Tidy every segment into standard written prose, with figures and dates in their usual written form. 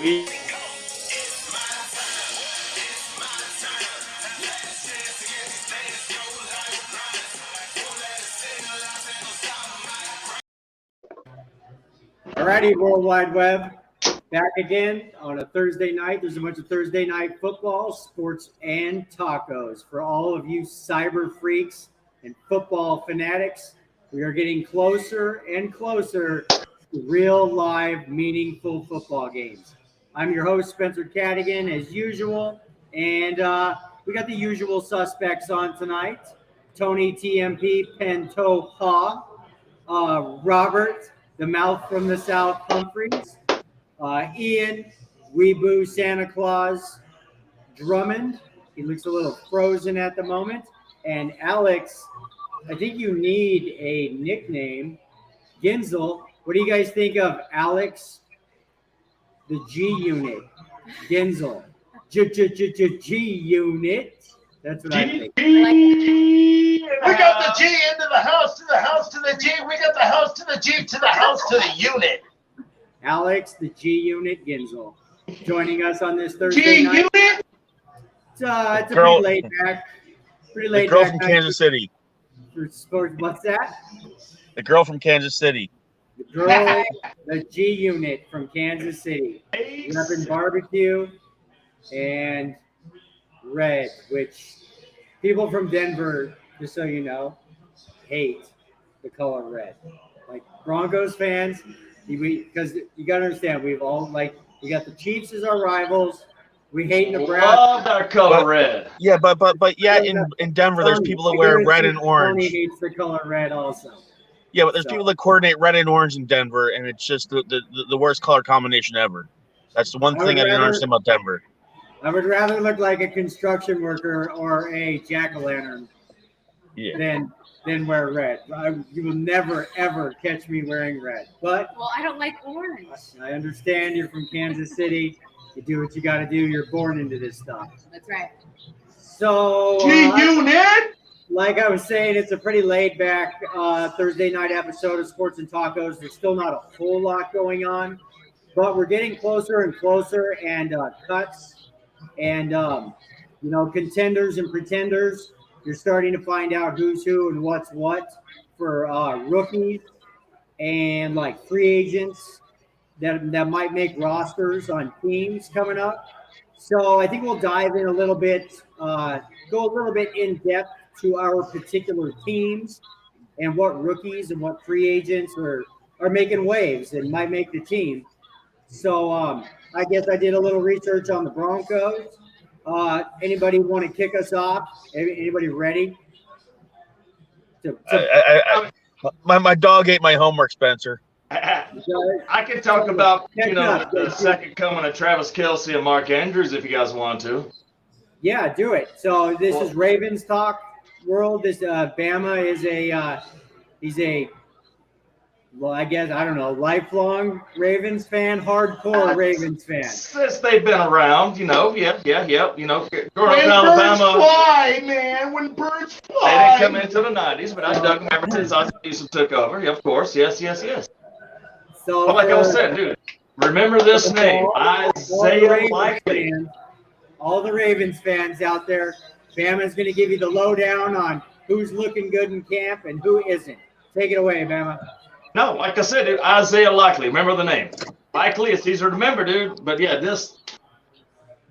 Alrighty, World Wide Web, back again on a Thursday night. There's a bunch of Thursday night football, sports, and tacos. For all of you cyber freaks and football fanatics, we are getting closer and closer to real, live, meaningful football games. I'm your host, Spencer Cadigan, as usual, and we got the usual suspects on tonight. Tony TMP Pentoha, Robert, the mouth from the South Humphreys, Ian, Weeboo Santa Claus Drummond. He looks a little frozen at the moment. And Alex, I think you need a nickname. Ginzel, what do you guys think of Alex, the G Unit? Ginzel, G Unit. That's what I think. We got the G into the house, to the house, to the G. We got the house to the G, to the house, to the unit. Alex, the G Unit Ginzel, joining us on this Thursday night. G Unit? It's a pretty laid back. The girl from Kansas City. For sports, what's that? The girl from Kansas City. The girl, the G Unit from Kansas City. Repping barbecue and red, which people from Denver, just so you know, hate the color red. Like Broncos fans, because you got to understand, we got the Chiefs as our rivals. We hate Nebraska. Love our color red. Yeah, but yeah, in Denver, there's people that wear red and orange. Tony hates the color red also. Yeah, but there's people that coordinate red and orange in Denver, and it's just the worst color combination ever. That's the one thing I didn't understand about Denver. I would rather look like a construction worker or a jack-o'-lantern than wear red. You will never, ever catch me wearing red. But I don't like orange. I understand you're from Kansas City. You do what you got to do. You're born into this stuff. That's right. So, G-Unit! Like I was saying, it's a pretty laid-back Thursday night episode of Sports and Tacos. There's still not a whole lot going on, but we're getting closer and closer, and cuts and, contenders and pretenders. You're starting to find out who's who and what's what for rookies and, free agents that might make rosters on teams coming up. So I think we'll dive in a little bit, go a little bit in depth to our particular teams and what rookies and what free agents are making waves and might make the team. So I guess I did a little research on the Broncos. Anybody want to kick us off? Anybody ready? My dog ate my homework, Spencer. I can talk about, the second coming of Travis Kelce and Mark Andrews if you guys want to. Yeah, do it. So this is Ravens Talk World. This Bama is he's a lifelong Ravens fan, hardcore Ravens fan. Since they've been around, growing up in Alabama. Birds fly, man. When birds fly. They didn't come into the 90s, but I dug them ever since Ozzie took over. Yeah, of course. Yes. So, but like I was saying, dude, remember this name, Isaiah Likely. All the Ravens fans out there, Bama's going to give you the lowdown on who's looking good in camp and who isn't. Take it away, Bama. No, like I said, dude, Isaiah Likely. Remember the name. Likely, it's easier to remember, dude. But, yeah, this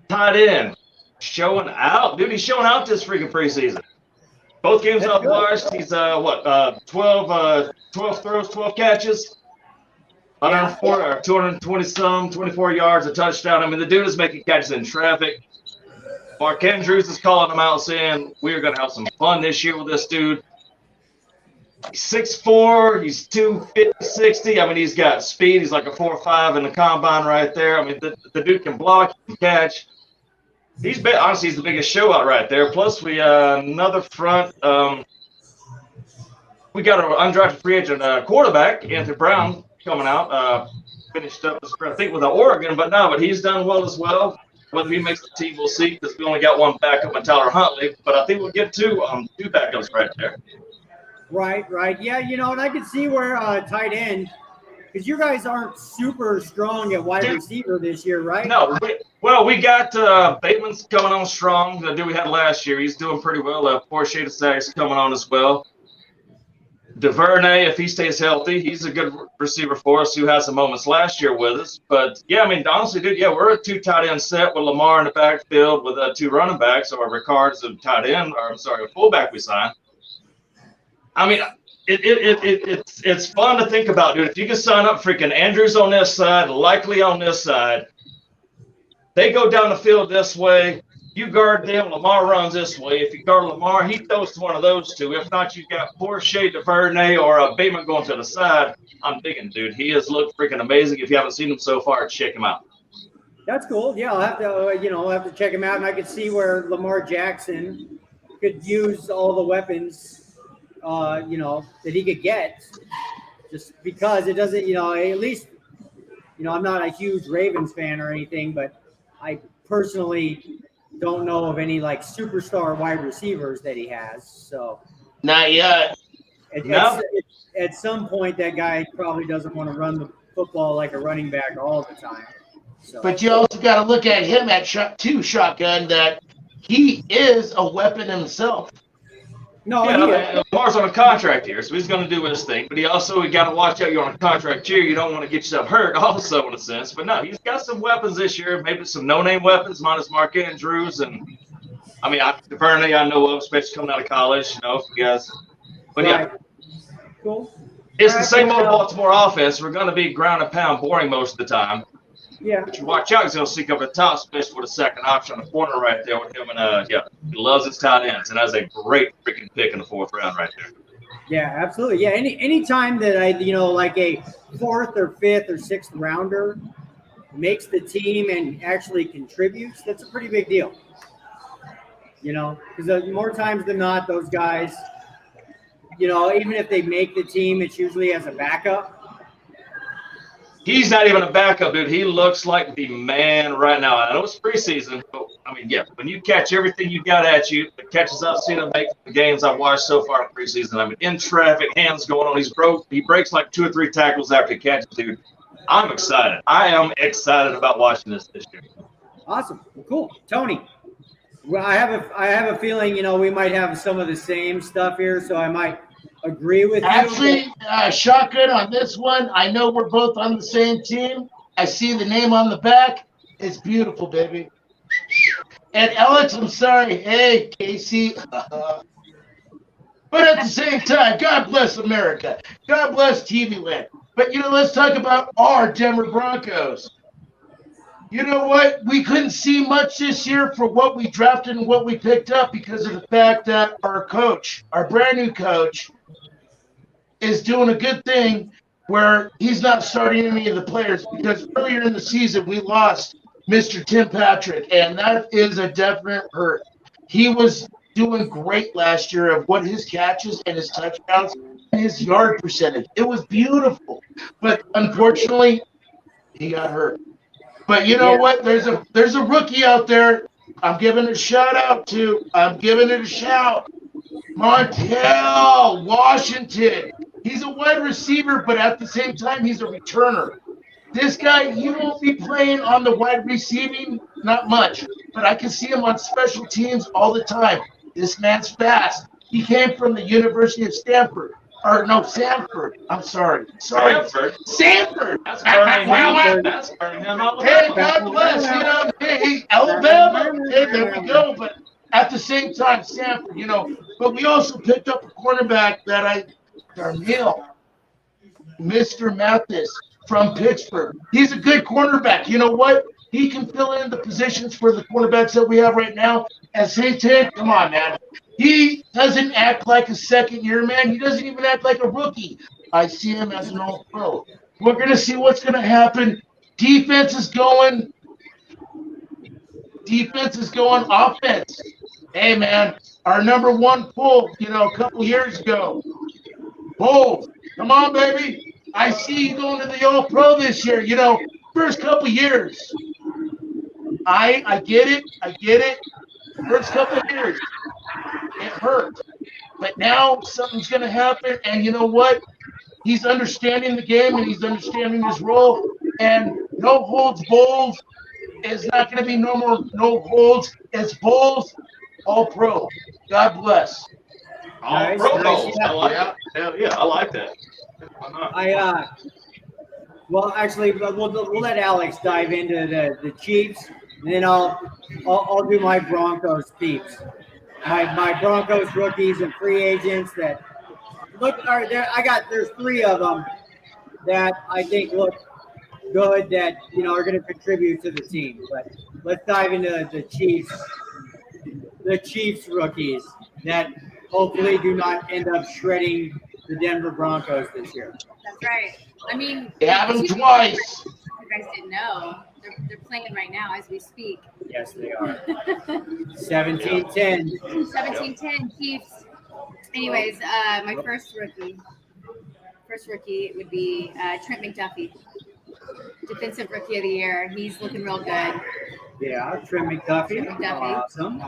tight end showing out. Dude, he's showing out this freaking preseason. Both games off watched. He's, 12 throws, 12 catches. 220-some, 24 yards, a touchdown. I mean, the dude is making catches in traffic. Mark Andrews is calling him out, saying, we're going to have some fun this year with this dude. He's 6'4", he's 250, 60. I mean, he's got speed. He's like a 4.5 in the combine right there. I mean, the dude can block, he can catch. Honestly, he's the biggest show out right there. Plus, we another front. We got an undrafted free agent quarterback, Anthony Brown, coming out. Finished up his career, I think, with Oregon, but he's done well as well. Whether he makes the team, we'll see, because we only got one backup in Tyler Huntley. But I think we'll get two backups right there. Right. Yeah, and I could see where tight end because you guys aren't super strong at wide receiver this year, right? No. We got Bateman's coming on strong. The dude we had last year, he's doing pretty well. Porsche de Sag's coming on as well. DuVernay, if he stays healthy, he's a good receiver for us who had some moments last year with us. But, yeah, I mean, honestly, dude, yeah, we're a 2 tight end set with Lamar in the backfield with 2 running backs, or Ricard's a tight end, or I'm sorry, a fullback we signed. I mean, it's fun to think about, dude. If you can sign up freaking Andrews on this side, Likely on this side, they go down the field this way. You guard them, Lamar runs this way. If you guard Lamar, he throws to one of those two. If not, you've got Porsche, DuVernay, or Bateman going to the side. I'm digging, dude. He has looked freaking amazing. If you haven't seen him so far, check him out. That's cool. Yeah, I'll have to check him out, and I could see where Lamar Jackson could use all the weapons, that he could get, just because it doesn't, at least, I'm not a huge Ravens fan or anything, but I personally don't know of any like superstar wide receivers that he has. So not yet. At some point, that guy probably doesn't want to run the football like a running back all the time. So. But you also got to look at him at shotgun, that he is a weapon himself. No, Lamar's on a contract here, so he's going to do his thing. But we got to watch out. You're on a contract here. You don't want to get yourself hurt also in a sense. But no, he's got some weapons this year, maybe some no-name weapons, minus Mark Andrews. And, I mean, DuVernay I know of, especially coming out of college, if you guys. But, right. Yeah. Cool. It's the same old Baltimore offense. We're going to be ground and pound boring most of the time. Yeah. But you watch out, he's going to seek up the top, especially with a second option on the corner right there with him. And, he loves his tight ends. And that's a great freaking pick in the 4th round right there. Yeah, absolutely. Yeah, any time that like a 4th or 5th or 6th rounder makes the team and actually contributes, that's a pretty big deal. Because more times than not, those guys, even if they make the team, it's usually as a backup. He's not even a backup, dude. He looks like the man right now. I know it's preseason, but, I mean, yeah, when you catch everything you got at you, the catches I've seen him make, the games I've watched so far in preseason, I mean, in traffic, hands going on. He breaks like 2 or 3 tackles after he catches, dude. I'm excited. I am excited about watching this year. Awesome. Cool. Tony, well, I have a feeling, we might have some of the same stuff here, so I might agree with you. Actually, shotgun on this one. I know we're both on the same team. I see the name on the back. It's beautiful, baby. And Alex, I'm sorry. Hey, Casey. But at the same time, God bless America. God bless TV land. But, let's talk about our Denver Broncos. You know what? We couldn't see much this year for what we drafted and what we picked up because of the fact that our coach, our brand new coach, is doing a good thing where he's not starting any of the players, because earlier in the season we lost Mr. Tim Patrick, and that is a definite hurt. He was doing great last year of what his catches and his touchdowns and his yard percentage. It was beautiful. But unfortunately, he got hurt. But you know what? There's a rookie out there I'm giving a shout out to. I'm giving it a shout. Montel Washington. He's a wide receiver, but at the same time, he's a returner. This guy, he won't be playing on the wide receiving, not much, but I can see him on special teams all the time. This man's fast. He came from the University of Stanford. Sanford. I'm sorry. Sanford. That's Birmingham. Hey, God bless. Hey, Alabama. Hey, there we go. But at the same time, Sanford, But we also picked up a cornerback Darnell, Mr. Mathis from Pittsburgh. He's a good cornerback. You know what? He can fill in the positions for the cornerbacks that we have right now. And Satan, come on, man. He doesn't act like a second-year man. He doesn't even act like a rookie. I see him as an all-pro. We're going to see what's going to happen. Defense is going. Offense. Hey, man, our number 1 pull, a couple years ago. Pujols, come on, baby. I see you going to the all-pro this year. First couple years. I get it. First couple years. It hurt. But now something's going to happen, and you know what? He's understanding the game and he's understanding his role. And no holds bowls is not going to be no holds. It's bowls, all pro. God bless. All Nice, Pro nice, Bowls. yeah. I like it. Hell yeah, I like that. Why not? Well, actually, we'll let Alex dive into the Chiefs, and then I'll do my Broncos peeps. My Broncos rookies and free agents that are there. There's 3 of them that I think look good that are going to contribute to the team. But let's dive into the Chiefs. The Chiefs rookies that hopefully do not end up shredding the Denver Broncos this year. That's right. I mean, They have him twice. You guys didn't know. They're playing right now as we speak. Yes, they are. 17-10. 17-10 Chiefs. Anyways, my first rookie would be Trent McDuffie, Defensive Rookie of the Year. He's looking real good. Yeah, Trent McDuffie. Trent McDuffie. Awesome.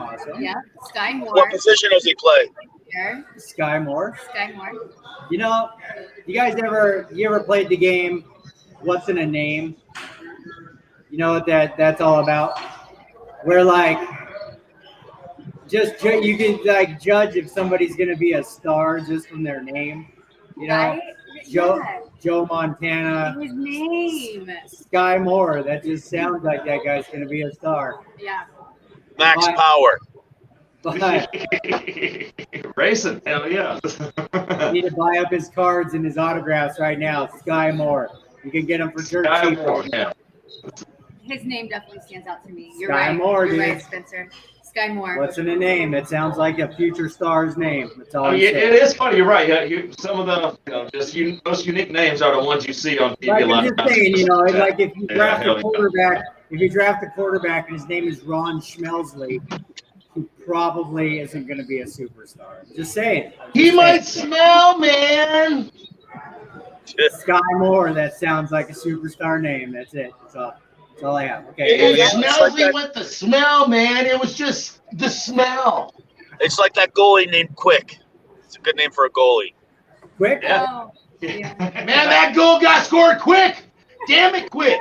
Yeah. Sky Moore. What position does he play? There. Sky Moore. Sky Moore. You guys ever played the game What's in a Name? You know what that's all about? Where you can judge if somebody's gonna be a star just from their name. Right? Joe Montana. His name. Sky Moore. That just sounds like that guy's gonna be a star. Yeah. Max Bye. Power. But Racing, hell yeah. you need to buy up his cards and his autographs right now. Sky Moore. You can get them for dirt Sky cheap. Moore, yeah. His name definitely stands out to me. You're Sky right. Moore, You're dude. right, Spencer. Sky Moore. What's in a name? It sounds like a future star's name. That's all Oh, I'm yeah, saying. it is funny. You're right. Yeah, some of the most unique names are the ones you see on TV. Like a lot I'm of just times. saying, like if you draft hell a yeah. quarterback, and his name is Ron Schmelzley, he probably isn't going to be a superstar. Just saying. He might smell, man. Sky Moore. That sounds like a superstar name. That's it. That's all I have. Okay. It Yeah, smells it's like that. with the smell, man. It was just the smell. It's like that goalie named Quick. It's a good name for a goalie. Quick. Yeah. Oh, yeah. Man, that goal got scored quick. Damn it, quick.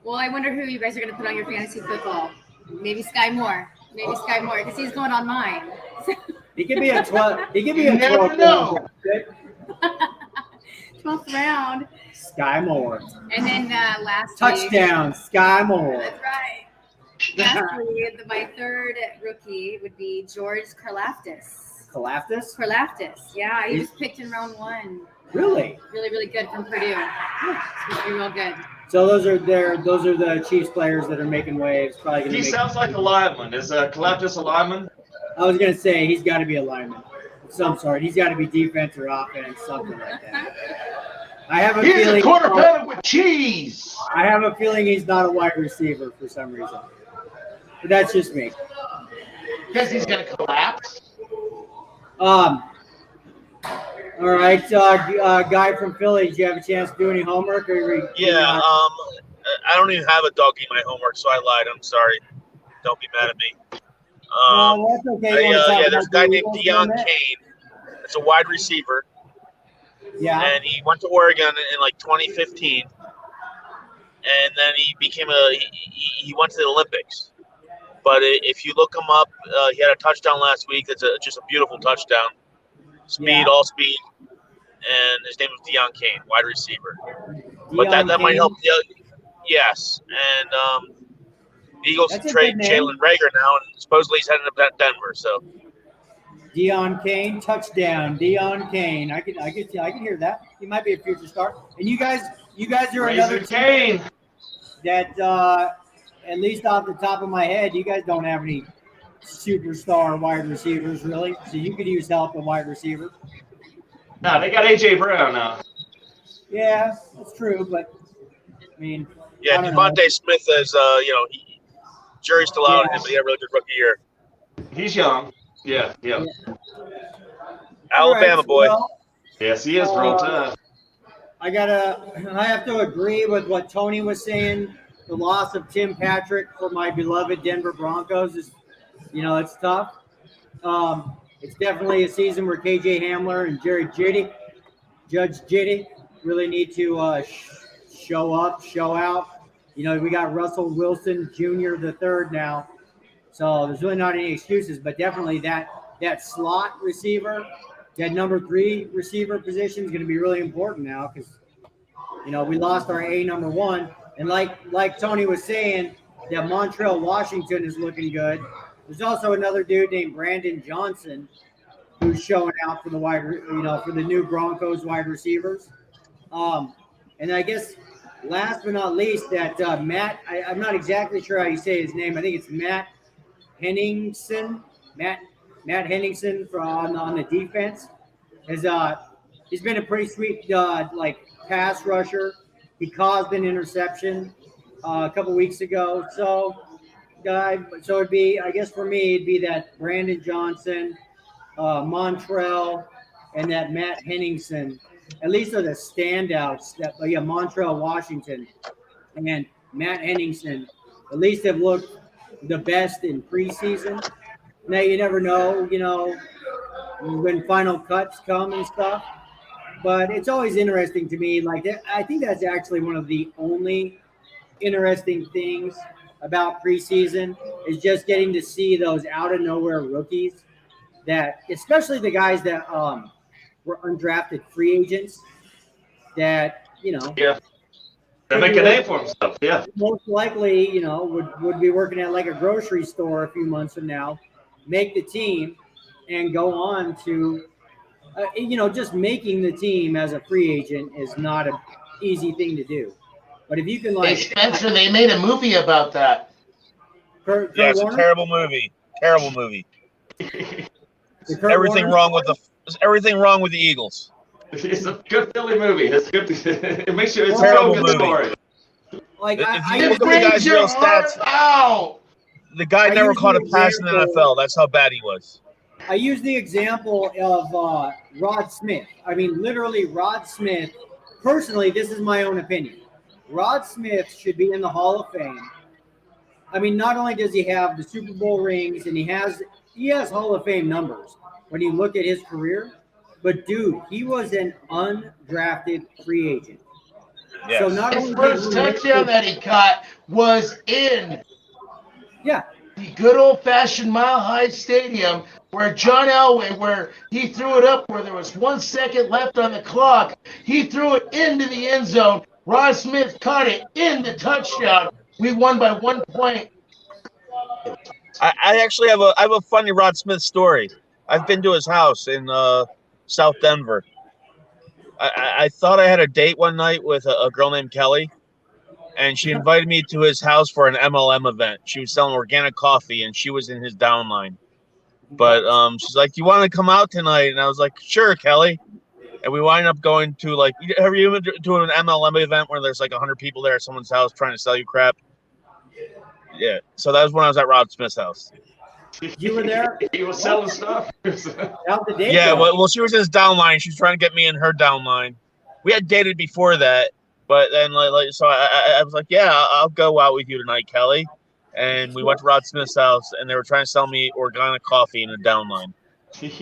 Well, I wonder who you guys are going to put on your fantasy football. Maybe Sky Moore. Because he's going on mine. He could be a 12. He could be You a never 12. know. 12th round. Sky Moore. And then lastly. Touchdown. Sky Moore. That's right. Lastly, my third rookie would be George Karlaftis. Kalafdis? Yeah, he was picked in round 1. Really? Really, really good from Purdue. He's going to be real good. So those are the Chiefs players that are making waves. Probably going to He make. sounds like a lineman. Is Kalafdis a lineman? I was going to say he's got to be a lineman of some sort. He's got to be defense or offense, something like that. I have a Here's a feeling. quarter pounder with cheese. I have a feeling he's not a wide receiver for some reason. But that's just me. Because he's going to collapse. All right, guy from Philly. Did you have a chance to do any homework? Yeah, I don't even have a dog in my homework, so I lied. I'm sorry. Don't be mad at me. No, that's okay. You wanna talk There's a about guy the named Eagles Deion for a minute? Kane. It's a wide receiver, Yeah. and he went to Oregon in like 2015, and then he went to the Olympics. But if you look him up, he had a touchdown last week. That's just a beautiful touchdown. Speed, Yeah. all speed. And his name is Deion Kane, wide receiver. But Deion that might Kane. help. Yes. And the Eagles That's a trade good name. Jalen Rager now, and supposedly he's heading to Denver. So Deion Kane, touchdown. Deion Kane. I can hear that. He might be a future star. And you guys are another Razor team Kane. that at least off the top of my head, you guys don't have any superstar wide receivers really. So you could use help at wide receiver. No, they got A.J. Brown now. Yeah, that's true, but I mean, yeah, I don't Devontae Smith is jury's still out on him, but he had a really good rookie year. He's young. Yeah. Alabama All right, boy. well, Yes, he is real tough. I have to agree with what Tony was saying. The loss of Tim Patrick for my beloved Denver Broncos is, it's tough. It's definitely a season where KJ Hamler and Jerry Jeudy Judge Jitty really need to show up, show out. You know, we got Russell Wilson Jr. the third now, so there's really not any excuses. But definitely that slot receiver, that number 3 receiver position is going to be really important now because you know we lost our number 1, and like Tony was saying, that Montreal Washington is looking good. There's also another dude named Brandon Johnson who's showing out for the for the new Broncos wide receivers. And I guess last but not least, that Matt, I'm not exactly sure how you say his name. I think it's Matt Henningsen. Matt Henningsen on the defense he's been a pretty sweet pass rusher. He caused an interception a couple weeks ago. So it'd be, I guess for me, it'd be that Brandon Johnson, Montreal, and that Matt Henningsen. At least are the standouts. Montreal Washington and Matt Henningsen at least have looked the best in preseason. Now you never know, when final cuts come and stuff. But it's always interesting to me. I think that's actually one of the only interesting things about preseason is just getting to see those out of nowhere rookies that, especially the guys that were undrafted free agents that, they make a name for themselves. Yeah. Most likely, would be working at like a grocery store a few months from now, make the team and go on to, just making the team as a free agent is not an easy thing to do. But if you can Hey, Spencer, they made a movie about that. Kurt Yeah, it's a Warner? terrible movie. Terrible movie. Everything Wrong with the Eagles. It's a good Philly movie. It's good. It makes you. It's a Terrible real good movie. story. Like If I you It look at the guy's brings real your heart stats, out. the guy I never use caught a the pass in the example- NFL. That's how bad he was. I use the example of Rod Smith. I mean, literally, Rod Smith. Personally, this is my own opinion. Rod Smith should be in the Hall of Fame. I mean, not only does he have the Super Bowl rings and he has Hall of Fame numbers when you look at his career, but dude, he was an undrafted free agent. Yes. So not His only first touchdown that he caught was in yeah, the good old-fashioned Mile High Stadium where John Elway, where he threw it up where there was 1 second left on the clock. He threw it into the end zone. Rod Smith caught it in the touchdown. We won by 1 point. I actually have a funny Rod Smith story. I've been to his house in South Denver. I thought I had a date one night with a girl named Kelly, and she invited me to his house for an MLM event. She was selling organic coffee, and she was in his downline. But she's like, "You want to come out tonight?" And I was like, "Sure, Kelly." And we wind up going to have you been to an MLM event where there's 100 people there at someone's house trying to sell you crap? Yeah. So that was when I was at Rod Smith's house. you were there. He was selling stuff. How'd the date Yeah. go? Well, she was in his downline. She was trying to get me in her downline. We had dated before that, but then so I was like, "Yeah, I'll go out with you tonight, Kelly." And we went to Rod Smith's house, and they were trying to sell me organic coffee in a downline.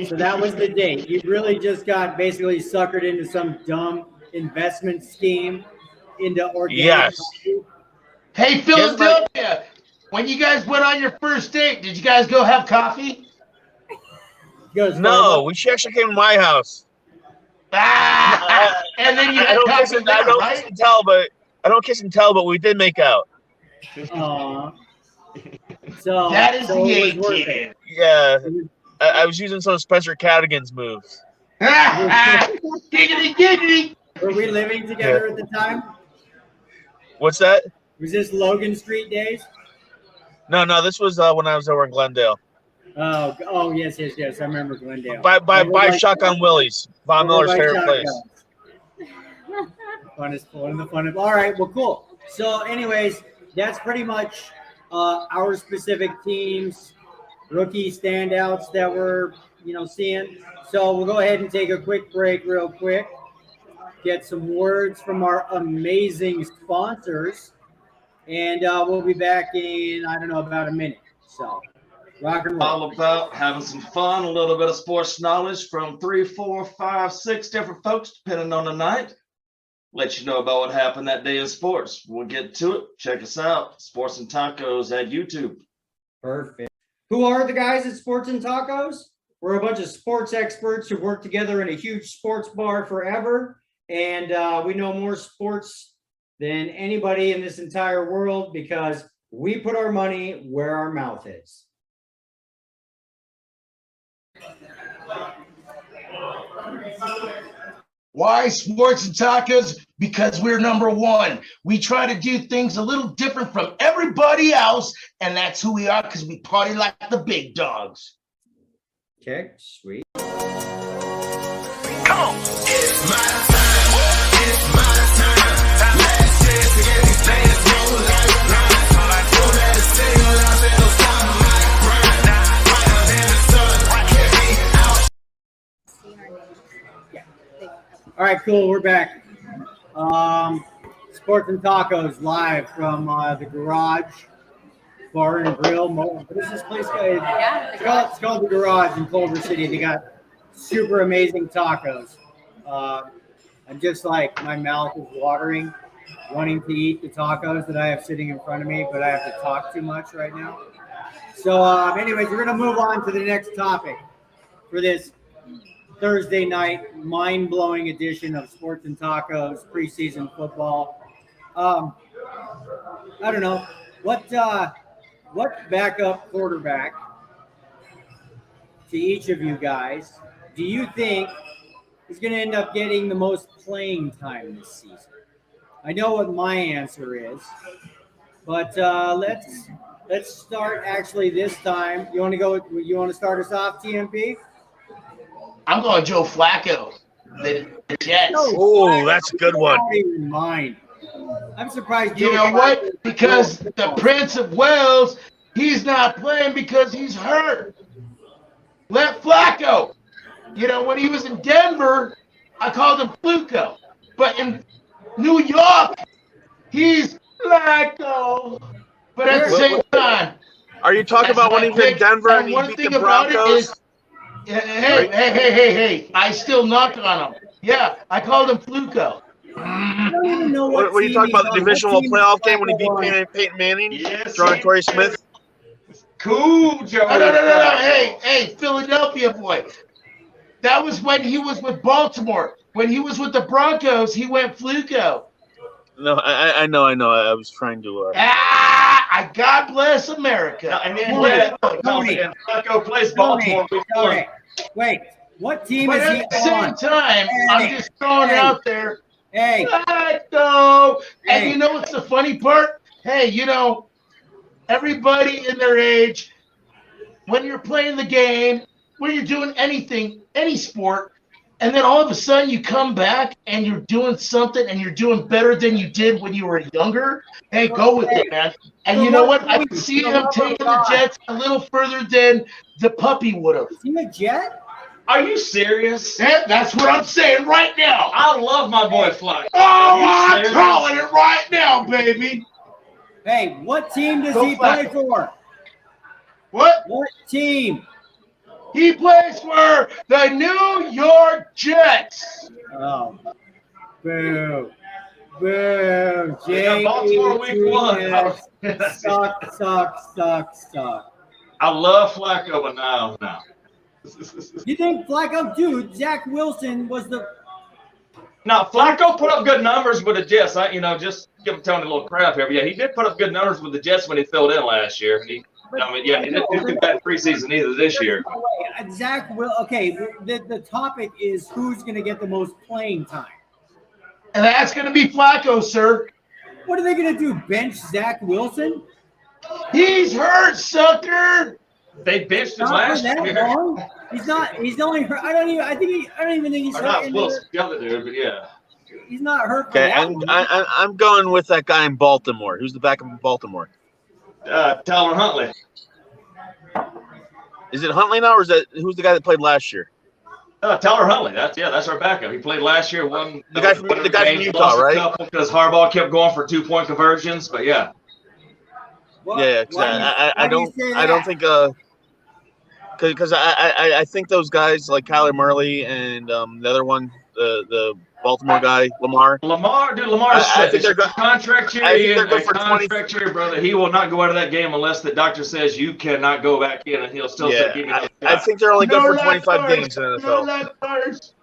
So that was the date. You really just got basically suckered into some dumb investment scheme into organic. Yes. coffee. Hey, Philadelphia, when you guys went on your first date, did you guys go have coffee? Goes No, she actually came to my house. And then you I had don't coffee kiss and, there, I don't right? kiss and tell, but we did make out. Aw. So That is so the it was worth A-team. it. Yeah, I was using some of Spencer Cadigan's moves. Giggity, giggity. Were we living together at the time? What's that? Was this Logan Street days? No, this was when I was over in Glendale. Oh, yes. I remember Glendale. By Shotgun Willie's, Von Miller's favorite place. Fun is one of the fun of. All right, well, cool. So, anyways, that's pretty much our specific teams, rookie standouts that we're seeing. So we'll go ahead and take a quick break, real quick. Get some words from our amazing sponsors, and we'll be back in about a minute. So. Rock and roll. All about having some fun, a little bit of sports knowledge from 3, 4, 5, 6 different folks, depending on the night. Let you know about what happened that day in sports. We'll get to it. Check us out. Sports and Tacos at YouTube. Perfect. Who are the guys at Sports and Tacos? We're a bunch of sports experts who work together in a huge sports bar forever. And we know more sports than anybody in this entire world because we put our money where our mouth is. Why sports and tacos? Because we're number one. We try to do things a little different from everybody else, and that's who we are because we party like the big dogs. Okay, sweet. Come on. It's my time. It's my time. Let's just get these things roll like lines. So I told her to sing loud, it'll stop my grind. Brighter than the sun. Get me out. All right, cool. We're back. Sports and Tacos live from the Garage Bar and Grill. What is this place called? It's called the Garage in Culver City. They got super amazing tacos. I'm just like, my mouth is watering, wanting to eat the tacos that I have sitting in front of me, but I have to talk too much right now. So anyways, we're going to move on to the next topic for this Thursday night mind-blowing edition of Sports and Tacos preseason football. I don't know what backup quarterback to each of you guys do you think is going to end up getting the most playing time this season? I know what my answer is, but let's start actually this time. You want to start us off, TMP? I'm going Joe Flacco, the Jets. Oh, that's a good one. Mine. I'm surprised. You know what? Because the Prince of Wales, he's not playing because he's hurt. Let Flacco. You know, when he was in Denver, I called him Fluco. But in New York, he's Flacco. But at the same time, Are you talking about when he was in Denver and he one beat thing the about it Broncos? is, hey, I still knocked on him. Yeah, I called him Fluco. I don't even know What are you talking about? The divisional playoff game when he beat Peyton Manning? Yes. Throwing Torrey Smith? Cool, Joe. No. Hey, Philadelphia boy. That was when he was with Baltimore. When he was with the Broncos, he went Fluco. No, I know. I was trying to. God bless America. And then Tony. Flacco plays Baltimore week 1. Wait, what team But is he at the same on? time, I'm just throwing it out there. Hey, Flacco. And Hey. you know what's the funny part? Hey, you know, everybody in their age, when you're playing the game, when you're doing anything, any sport, and then all of a sudden you come back and you're doing something and you're doing better than you did when you were younger, hey, go with it, man. And you know what? I can see him taking the Jets a little further than the puppy would have. is he a Jet? Are you serious? That's what I'm saying right now. I love my boy Flacco. Oh, I'm calling it right now, baby. Hey, what team does Go he play Flacco. for? What? What team? He plays for the New York Jets. Oh, boo. Boo. We got Baltimore week 1. Suck. I love Flacco, but no. You think Flacco, dude, Zach Wilson was the Now, Flacco put up good numbers with the Jets. Just give Tony a little crap here. But yeah, he did put up good numbers with the Jets when he filled in last year. He didn't do that preseason either this year. The topic is who's going to get the most playing time. And that's going to be Flacco, sir. What are they going to do? Bench Zach Wilson? He's hurt, sucker. They benched him Not for last that year. long. He's not. He's only hurt. I don't even think he's Or hurt. not Wilson, the other dude, but yeah. He's not hurt. For Okay, that long. I'm going with that guy in Baltimore. Who's the backup in Baltimore? Tyler Huntley. Is it Huntley now, or who's the guy that played last year? Tyler Huntley. That's our backup. He played last year. The guy from Utah, right? Because Harbaugh kept going for 2-point conversions, but yeah. What? Yeah, 'cause Why do you I don't say think because I think those guys like Kyler Murray and the other one, the Baltimore guy, Lamar's I think they're contract year. I think they're good for contract year, brother. He will not go out of that game unless the doctor says you cannot go back in, and he'll still say, "Give me another I shot." think they're only good No for 25 leftovers. games in the No NFL. leftovers.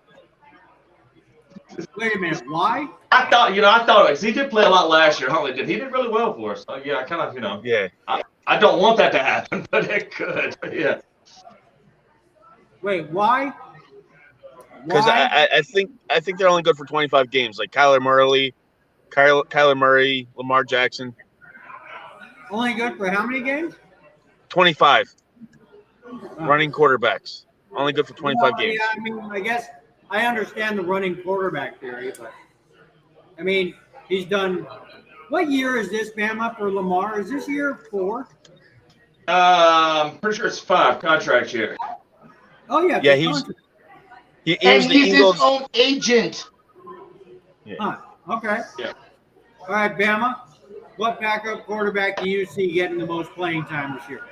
Wait a minute. Why? I thought because he did play a lot last year. Huntley did. He did really well for us. So, yeah, I kind of, Yeah. I don't want that to happen, but it could. Yeah. Wait, why? Because Why? I think they're only good for 25 games, like Kyler Murray, Lamar Jackson. Only good for how many games? 25 running quarterbacks. Only good for 25 Well, games. Yeah, I mean, I guess I understand the running quarterback theory, but I mean, he's done. What year is this, Bama, for Lamar? Is this year 4? I'm pretty sure it's 5 contract year. Oh yeah. Yeah, for he's contract. he And was the he's Eagles. his own agent. Huh, okay. Yeah. All right, Bama. What backup quarterback do you see getting the most playing time this year?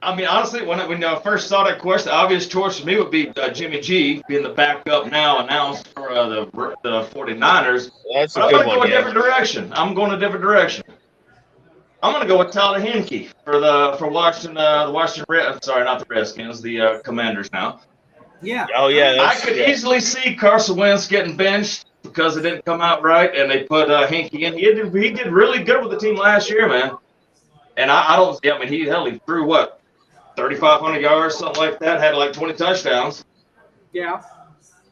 I mean, honestly, when I first saw that question, the obvious choice for me would be Jimmy G being the backup now announced for the 49ers. That's But a I'm good going to go one. a Yeah. different direction. I'm going a different direction. I'm going to go with Tyler Henke for Washington. The Washington sorry, not the Redskins, the Commanders now. Yeah. Oh yeah. I That's, could yeah. easily see Carson Wentz getting benched because it didn't come out right, and they put Henke in. He did really good with the team last year, man. And I don't. Yeah, I mean, he threw what, 3,500 yards, something like that. Had like 20 touchdowns. Yeah.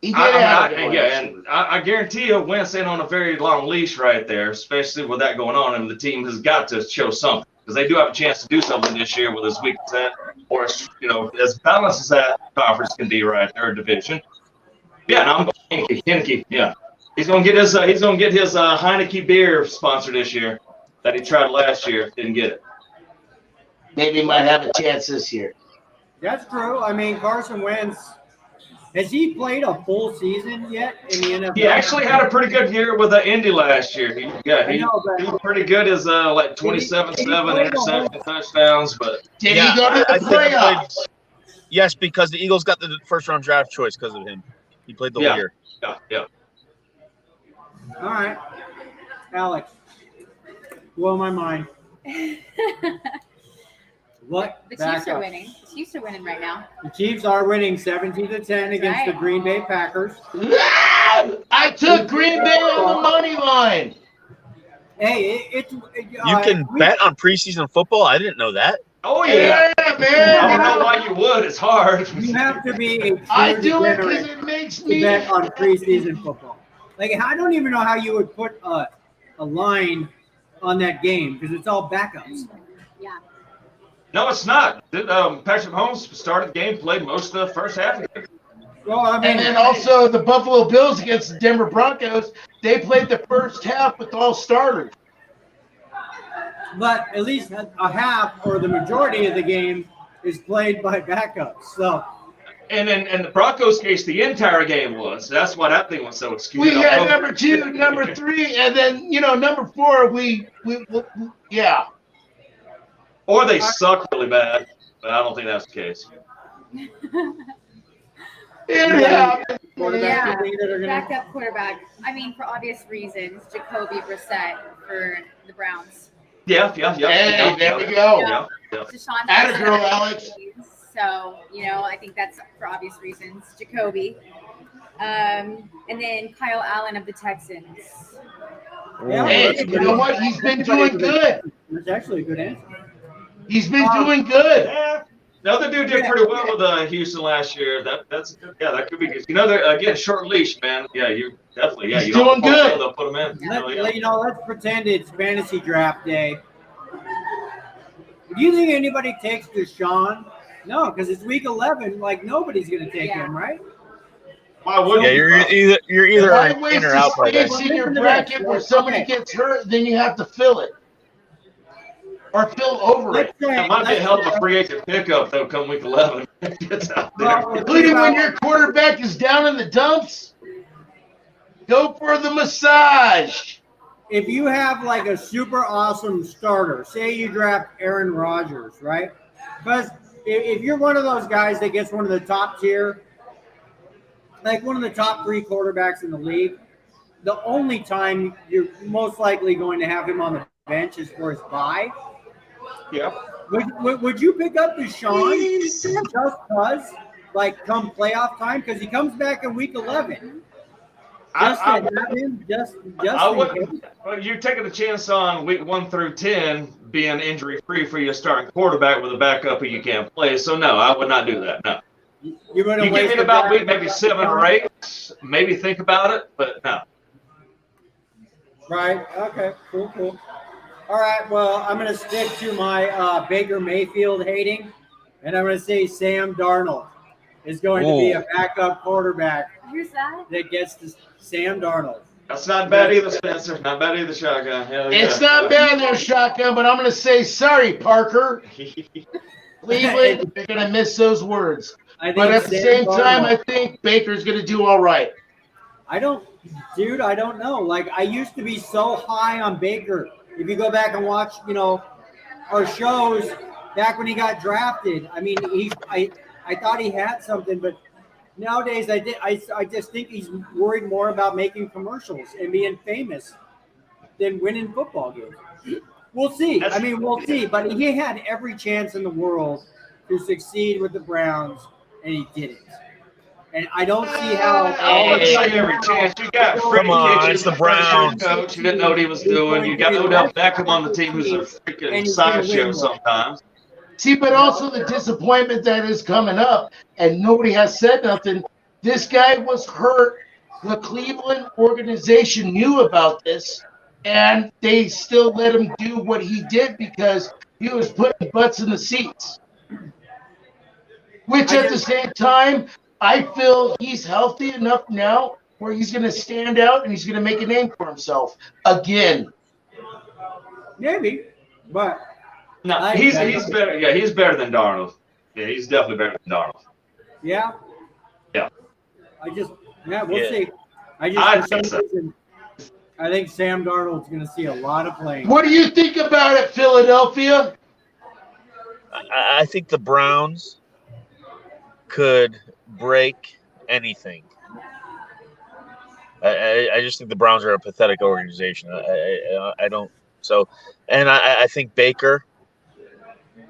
He did have it. And I guarantee you, Wentz ain't on a very long leash right there, especially with that going on. And the team has got to show something because they do have a chance to do something this year with as weak as that, or as balanced as that conference can be right there, division. Yeah, and I'm going Henke. Yeah, he's gonna get his Heineke beer sponsor this year that he tried last year, didn't get it. Maybe he might have a chance this year. That's true. I mean, Carson Wentz, has he played a full season yet in the NFL? He actually had a pretty good year with the Indy last year. He was pretty good as like 27-7 interception touchdowns, but Did he go to I the think he played- playoffs? Yes, because the Eagles got the first round draft choice because of him. He played the whole year. yeah. All right. Alex, blow my mind. What The Chiefs are backup? winning. The Chiefs are winning right now. The Chiefs are winning 17-10 against the right. Green Bay Packers. I took Green Bay on the money line. Hey, You can bet on preseason football. I didn't know that. Oh yeah. Yeah, man. I don't know why you would. It's hard. You have to be a I true do it because degenerate it makes to me. bet on preseason football. Like, I don't even know how you would put a line on that game because it's all backups. Yeah. No, it's not. Patrick Mahomes started the game, played most of the first half of it. Well, I mean, And then also the Buffalo Bills against the Denver Broncos, they played the first half with all starters. but at least a half or the majority of the game is played by backups. So, And in the Broncos case, the entire game was. That's why that thing was so skewed. We had number 2, number 3, and then number 4. We yeah. Or they suck really bad, but I don't think that's the case. Yeah. quarterback, Yeah. you think that are gonna, Backup quarterback. I mean, for obvious reasons, Jacoby Brissett for the Browns. Yeah. Hey, there we go. Yeah. Deshaun Atta girl, Watson. Alex. So, I think that's for obvious reasons. Jacoby. And then Kyle Allen of the Texans. yeah, Hey, you know what? He's been doing good. That's actually a good answer. He's been doing good. Yeah. The other dude did pretty well with Houston last year. That could be good. They're again short leash, man. Yeah, you definitely. Yeah, He's you don't doing good. They'll put him in. Let's pretend it's fantasy draft day. Do you think anybody takes Deshaun? No, because it's week 11. Like, nobody's going to take him, right? Why would Yeah, you're either Why in waste or the out by then. space in your bracket where somebody Okay. gets hurt, then you have to fill it. Or fill over it. That might be a hell of a free agent pickup though. Come week 11, it's out there. Well, Including when your quarterback is down in the dumps. Go for the massage. If you have like a super awesome starter, say you draft Aaron Rodgers, right? Because if you're one of those guys that gets one of the top tier, like one of the top 3 quarterbacks in the league, the only time you're most likely going to have him on the bench is for his bye. Yeah. Would you pick up Deshaun just because, like, come playoff time? Because he comes back in week 11. I Just well, you're taking a chance on week 1 through 10 being injury free for your starting quarterback with a backup who you can't play. So no, I would not do that. No. You're going to You waste give me the about back- maybe 7 or 8, maybe think about it, but no. Right. Okay. Cool. All right. Well, I'm going to stick to my Baker Mayfield hating, and I'm going to say Sam Darnold is going to be a backup quarterback Who's that? that gets to Sam Darnold. That's not bad either, Spencer. Not bad either, Shotgun. Hell yeah. It's not bad there, Shotgun, but I'm going to say sorry, Parker. Cleveland, they're going to miss those words. But at the same time, I think Baker's going to do all right. I don't know. Like, I used to be so high on Baker. If you go back and watch, our shows back when he got drafted, I mean, I thought he had something, but nowadays I just think he's worried more about making commercials and being famous than winning football games. We'll see. We'll see. But he had every chance in the world to succeed with the Browns, and he didn't. And I don't see how. Every chance you got. Come on, it's the Browns. Coach, you didn't know what he was doing. You got Odell Beckham on the team, who's a freaking sideshow sometimes. See, but also the disappointment that is coming up, and nobody has said nothing. This guy was hurt. The Cleveland organization knew about this, and they still let him do what he did because he was putting butts in the seats. Which at the same time, I feel he's healthy enough now where he's going to stand out and he's going to make a name for himself again. Maybe, but no, he's better. Yeah, he's better than Darnold. Yeah, he's definitely better than Darnold. Yeah. Yeah. We'll see. I think Sam Darnold's going to see a lot of playing. What do you think about it, Philadelphia? I think the Browns could break anything. I just think the Browns are a pathetic organization. I don't. So, and I think Baker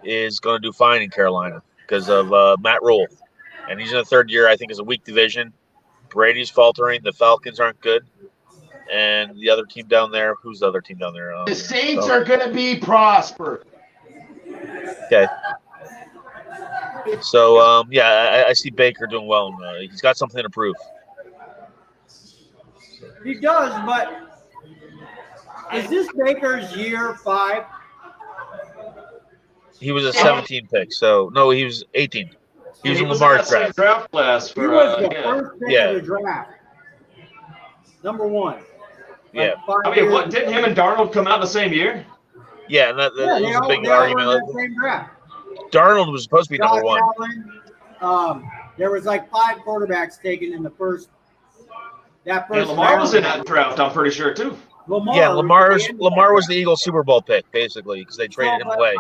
is going to do fine in Carolina because of Matt Rule. And he's in the 3rd year. I think it's a weak division. Brady's faltering. The Falcons aren't good. And the other team down there, who's the other team down there? The Saints are going to be prosper. Okay. So, I see Baker doing well. He's got something to prove. He does, but is this Baker's year 5? He was a 17 pick. So, no, he was 18. He was in Lamar's draft. Class for, he was the first pick of the draft. Number 1. Yeah. Didn't him and Darnold come out the same year? Yeah, and that was a big argument. Same draft. Darnold was supposed to be number 1. Allen, there was like 5 quarterbacks taken in the first. And Lamar was in that draft, I'm pretty sure too. Lamar was the Eagles Super Bowl pick basically because they traded him away.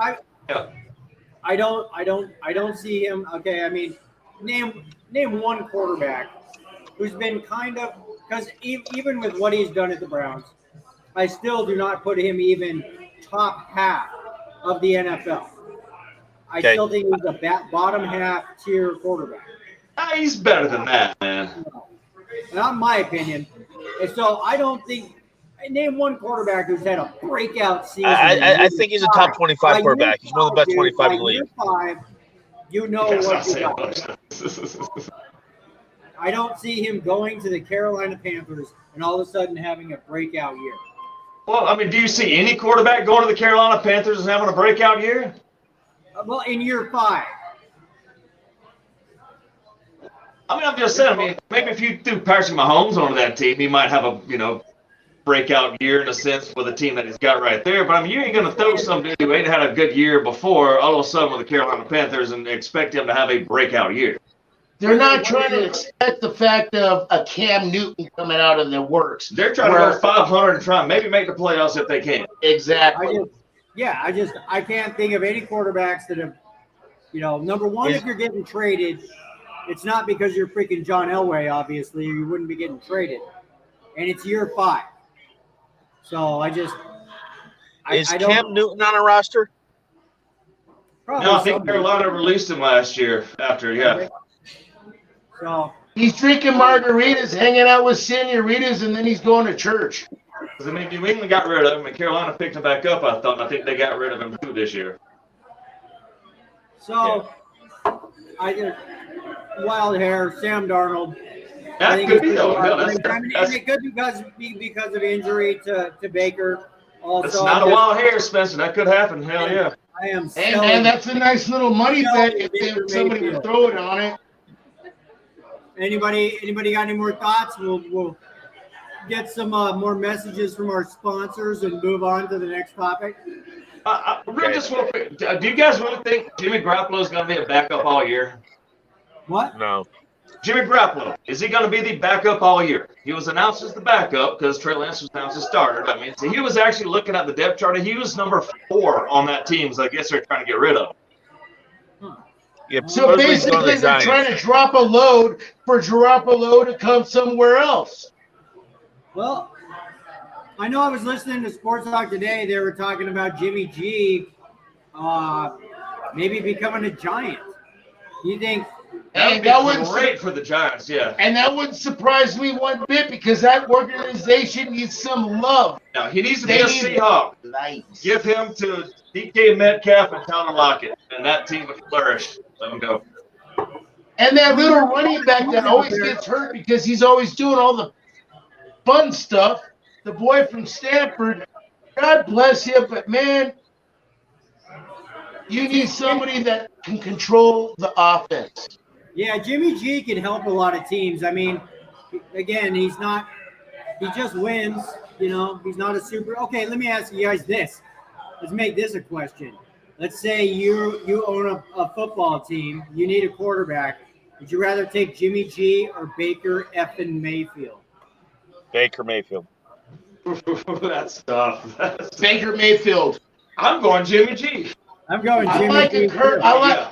I don't see him. Okay, I mean, name one quarterback who's been kind of, because even with what he's done at the Browns, I still do not put him even top half of the NFL. I still think he's a bottom half tier quarterback. He's better than that, man. Not in my opinion. And so I don't think. Name one quarterback who's had a breakout season. I think he's a top 25 quarterback. He's one of the best 25 in the league. 5, you know what you got. I don't see him going to the Carolina Panthers and all of a sudden having a breakout year. Well, I mean, do you see any quarterback going to the Carolina Panthers and having a breakout year? Well, in year 5. I mean, I'm just saying. Maybe if you threw Patrick Mahomes onto that team, he might have a breakout year in a sense with the team that he's got right there. But I mean, you ain't going to throw some dude who ain't had a good year before all of a sudden with the Carolina Panthers and expect him to have a breakout year. They're not trying to expect the fact of a Cam Newton coming out of the works. They're trying to go 500 and try and maybe make the playoffs if they can. Exactly. I can't think of any quarterbacks that have Number one, if you're getting traded, it's not because you're freaking John Elway, obviously, or you wouldn't be getting traded. And it's year 5. So Is Cam Newton on a roster? Probably No, I think somebody. Carolina released him last year after, yeah. So He's drinking margaritas, hanging out with senoritas, and then he's going to church. Because, New England got rid of him, and Carolina picked him back up, I thought. And I think they got rid of him, too, this year. I just wild hair, Sam Darnold. I That think could be, he's though. good. Hell, It could because of injury to Baker. Also, that's not a wild hair, Spencer. That could happen. Hell yeah. I am Hey, man, that's a nice little money bet if somebody would throw it on it. Anybody got any more thoughts? We'll get some more messages from our sponsors and move on to the next topic. Just real quick, do you guys really think Jimmy Garoppolo is going to be a backup all year? What? No. Jimmy Garoppolo, is he going to be the backup all year? He was announced as the backup because Trey Lance was announced as starter. So he was actually looking at the depth chart, and he was number 4 on that team. So I guess they're trying to get rid of him. Yeah, So basically, they're trying to drop a load for Garoppolo to come somewhere else. Well, I know I was listening to Sports Talk today. They were talking about Jimmy G maybe becoming a Giant. Do you think? That would be great for the Giants, yeah. And that wouldn't surprise me one bit because that organization needs some love. No, he needs to be a Seahawk. Nice. Give him to DK Metcalf and Tyler Lockett, and that team would flourish. Let him go. And that little running back that always gets hurt because he's always doing all the fun stuff, the boy from Stanford, God bless him, but man, you need somebody that can control the offense. Yeah, Jimmy G can help a lot of teams. I mean, again, he just wins, he's not a super. Okay, let me ask you guys this. Let's make this a question. Let's say you own a football team. You need a quarterback. Would you rather take Jimmy G or Baker effing Mayfield? Baker Mayfield. That's tough. Baker Mayfield. I'm going Jimmy G. I'm going I Jimmy like G. it, Kurt. Wait.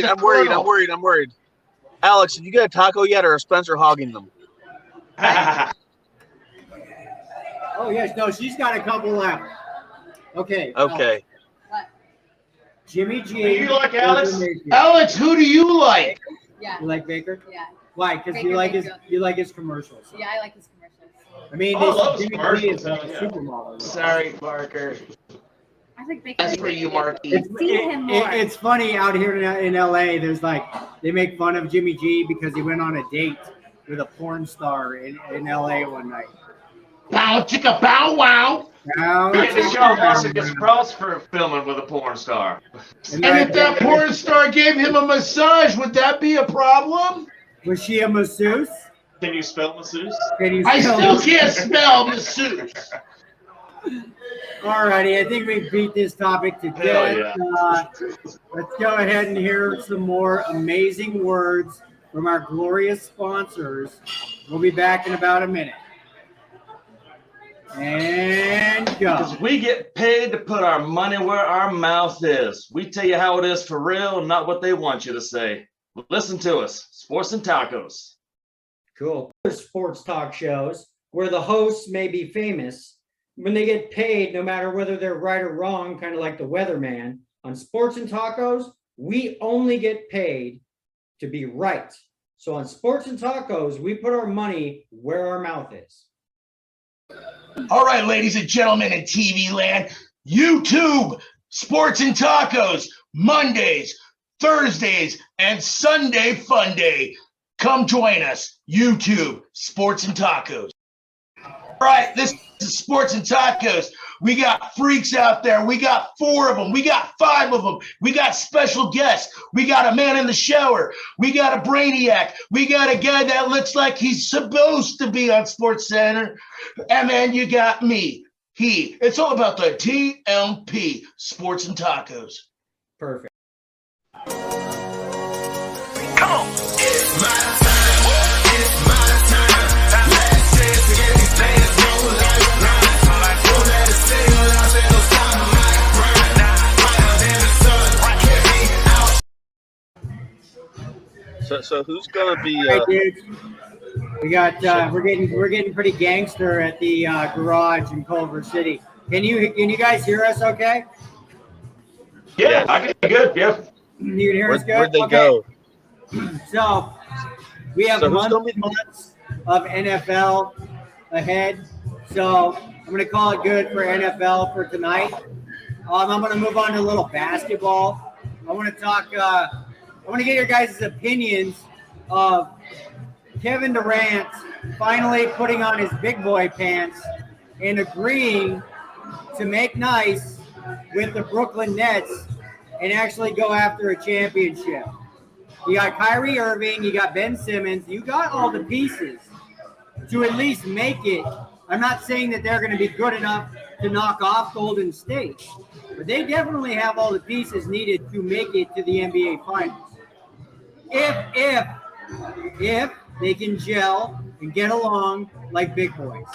I'm worried. Alex, did you get a taco yet, or is Spencer hogging them? Oh, yes. No, she's got a couple left. Okay. Jimmy G. Do you like Alex? Alex, who do you like? Yeah. You like Baker? Yeah. Why? Because Baker you like Mayfield. his commercials. Yeah, I like his commercials. I mean, I love Jimmy G commercials, is a yeah. supermodel. Sorry, Parker. I like Baker. That's for you, Marky. See him more. It's funny out here in LA. There's they make fun of Jimmy G because he went on a date with a porn star in LA one night. Bow chicka bow wow. Now, Sean Watson gets cross for filming with a porn star. And if that porn star gave him a massage, would that be a problem? Was she a masseuse? Can you spell masseuse? I still can't spell masseuse. Alrighty, I think we beat this topic to death. Let's go ahead and hear some more amazing words from our glorious sponsors. We'll be back in about a minute. And go. Because we get paid to put our money where our mouth is. We tell you how it is for real, not what they want you to say. Listen to us, Sports and Tacos. Cool. Sports talk shows where the hosts may be famous, when they get paid, no matter whether they're right or wrong, kind of like the weatherman. On Sports and Tacos, we only get paid to be right. So on Sports and Tacos, we put our money where our mouth is. All right, ladies and gentlemen in TV land, YouTube, Sports and Tacos, Mondays, Thursdays, and Sunday Fun Day. Come join us, YouTube, Sports and Tacos. All right, this is Sports and Tacos. We got freaks out there. We got 4 of them. We got 5 of them. We got special guests. We got a man in the shower. We got a brainiac. We got a guy that looks like he's supposed to be on Sports Center. And then you got me. It's all about the TMP, Sports and Tacos. Perfect. Come on. It's my time. It's my time. Let's dance to get these things rolling like lines. Don't let it sing, don't stop my grind. Brighter than the sun. So who's gonna be? All right, dudes. We got we're getting pretty gangster at the garage in Culver City. Can you guys hear us? Okay. Yeah, Yes. I can be good. Yeah. You can hear us good. Where'd they Okay. go? So we have So who's gonna be- months of NFL ahead. So I'm going to call it good for NFL for tonight. I'm going to move on to a little basketball. I want to talk. I want to get your guys' opinions of Kevin Durant finally putting on his big boy pants and agreeing to make nice with the Brooklyn Nets and actually go after a championship. You got Kyrie Irving, you got Ben Simmons, you got all the pieces to at least make it. I'm not saying that they're going to be good enough to knock off Golden State, but they definitely have all the pieces needed to make it to the NBA Finals. If they can gel and get along like big boys.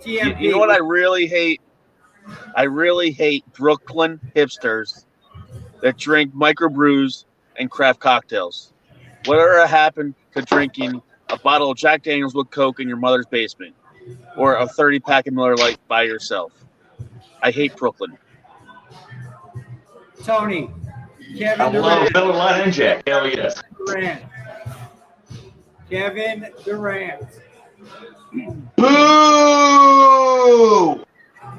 TMP. You know what I really hate? I really hate Brooklyn hipsters that drink microbrews and craft cocktails. Whatever happened to drinking a bottle of Jack Daniels with Coke in your mother's basement or a 30-pack of Miller Lite by yourself? I hate Brooklyn. Tony, Kevin I love Durant. Miller Lite and Jack. Hell yes. Durant. Kevin Durant. Boo!